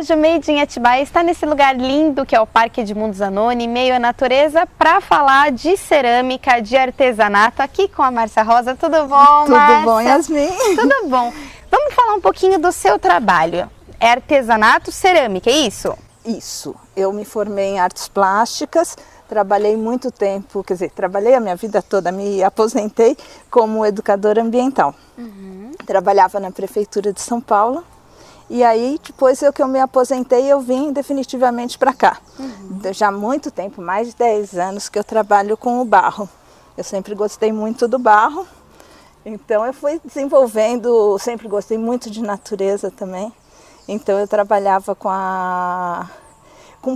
hoje o Made in Atibaia está nesse lugar lindo que é o Parque Edmundo Zanoni, meio à natureza, para falar de cerâmica, de artesanato, aqui com a Márcia Rosa. Tudo bom, Márcia? Tudo bom, Yasmin? Tudo bom. Vamos falar um pouquinho do seu trabalho. É artesanato, cerâmica, é isso? Isso. Eu me formei em artes plásticas, trabalhei muito tempo, quer dizer, trabalhei a minha vida toda, me aposentei como educadora ambiental. Trabalhava na Prefeitura de São Paulo. E aí, depois que eu me aposentei, eu vim definitivamente para cá. Já há muito tempo, mais de 10 anos que eu trabalho com o barro. Eu sempre gostei muito do barro, então eu fui desenvolvendo, sempre gostei muito de natureza também. Então eu trabalhava com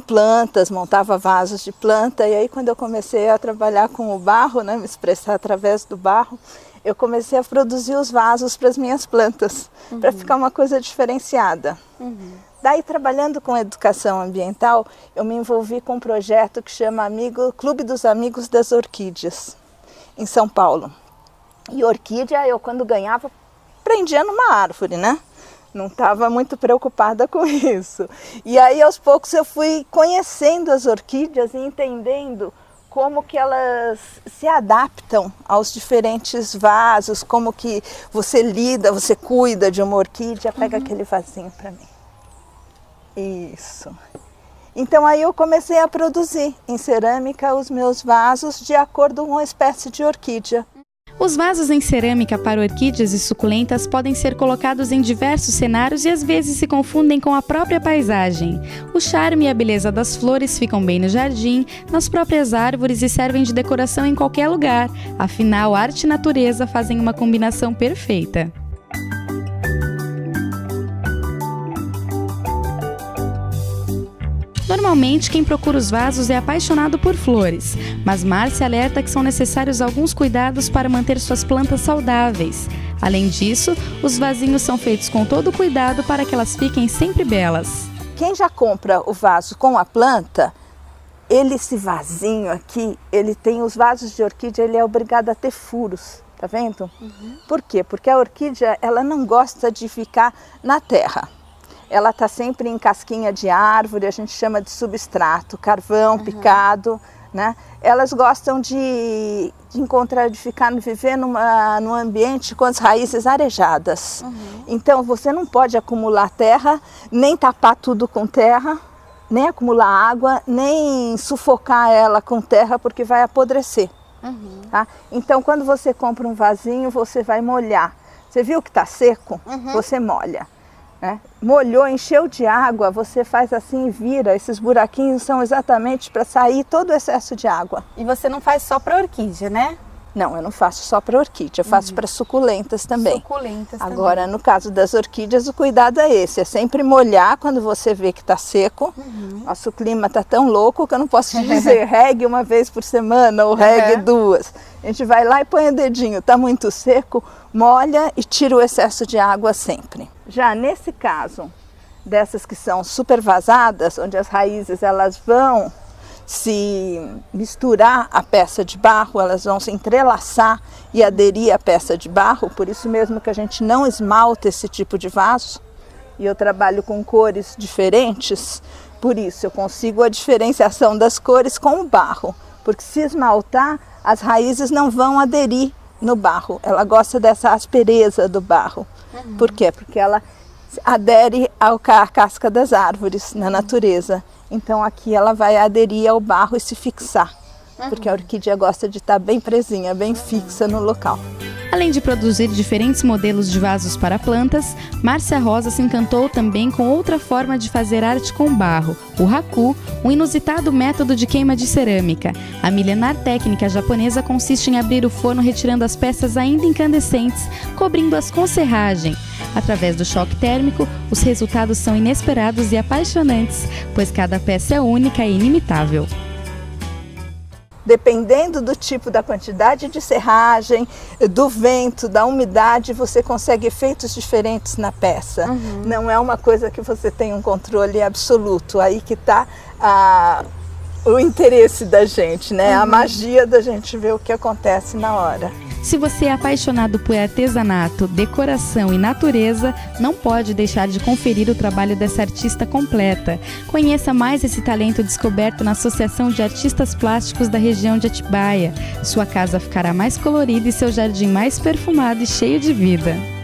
plantas, montava vasos de planta, e aí quando eu comecei a trabalhar com o barro, né, me expressar através do barro, eu comecei a produzir os vasos para as minhas plantas, para ficar uma coisa diferenciada. Daí, trabalhando com educação ambiental, eu me envolvi com um projeto que chama Clube dos Amigos das Orquídeas, em São Paulo. E orquídea, eu quando ganhava, prendia numa árvore, né? Não estava muito preocupada com isso. E aí, aos poucos, eu fui conhecendo as orquídeas e entendendo como que elas se adaptam aos diferentes vasos, como que você lida, você cuida de uma orquídea. Pega aquele vasinho para mim. Isso. Então aí eu comecei a produzir em cerâmica os meus vasos de acordo com uma espécie de orquídea. Os vasos em cerâmica para orquídeas e suculentas podem ser colocados em diversos cenários e às vezes se confundem com a própria paisagem. O charme e a beleza das flores ficam bem no jardim, nas próprias árvores e servem de decoração em qualquer lugar. Afinal, arte e natureza fazem uma combinação perfeita. Normalmente, quem procura os vasos é apaixonado por flores, mas Márcia alerta que são necessários alguns cuidados para manter suas plantas saudáveis. Além disso, os vasinhos são feitos com todo cuidado para que elas fiquem sempre belas. Quem já compra o vaso com a planta, esse vasinho aqui, ele tem os vasos de orquídea, ele é obrigado a ter furos, tá vendo? Por quê? Porque a orquídea, ela não gosta de ficar na terra. Ela está sempre em casquinha de árvore, a gente chama de substrato, carvão picado, né? Elas gostam de viver num ambiente com as raízes arejadas. Então você não pode acumular terra, nem tapar tudo com terra, nem acumular água, nem sufocar ela com terra, porque vai apodrecer. Tá? Então quando você compra um vasinho, você vai molhar. Você viu que está seco? Você molha. Molhou, encheu de água, você faz assim e vira. Esses buraquinhos são exatamente para sair todo o excesso de água. E você não faz só para orquídea, né? Não, eu não faço só para orquídea, eu faço para suculentas também. Agora, também. No caso das orquídeas, o cuidado é esse, é sempre molhar quando você vê que está seco. Nosso clima está tão louco que eu não posso te dizer regue uma vez por semana ou regue duas. A gente vai lá e põe o dedinho, está muito seco, molha e tira o excesso de água sempre. Já nesse caso, dessas que são super vazadas, onde as raízes elas vão se misturar à peça de barro, elas vão se entrelaçar e aderir à peça de barro, por isso mesmo que a gente não esmalta esse tipo de vaso, e eu trabalho com cores diferentes, por isso eu consigo a diferenciação das cores com o barro, porque se esmaltar, as raízes não vão aderir no barro, ela gosta dessa aspereza do barro. Por quê? Porque ela adere à casca das árvores na natureza. Então aqui ela vai aderir ao barro e se fixar, porque a orquídea gosta de estar bem presinha, bem fixa no local. Além de produzir diferentes modelos de vasos para plantas, Márcia Rosa se encantou também com outra forma de fazer arte com barro, o haku, um inusitado método de queima de cerâmica. A milenar técnica japonesa consiste em abrir o forno retirando as peças ainda incandescentes, cobrindo-as com serragem. Através do choque térmico, os resultados são inesperados e apaixonantes, pois cada peça é única e inimitável. Dependendo do tipo, da quantidade de serragem, do vento, da umidade, você consegue efeitos diferentes na peça. Não é uma coisa que você tem um controle absoluto. Aí que está o interesse da gente, né? A magia da gente ver o que acontece na hora. Se você é apaixonado por artesanato, decoração e natureza, não pode deixar de conferir o trabalho dessa artista completa. Conheça mais esse talento descoberto na Associação de Artistas Plásticos da região de Atibaia. Sua casa ficará mais colorida e seu jardim mais perfumado e cheio de vida.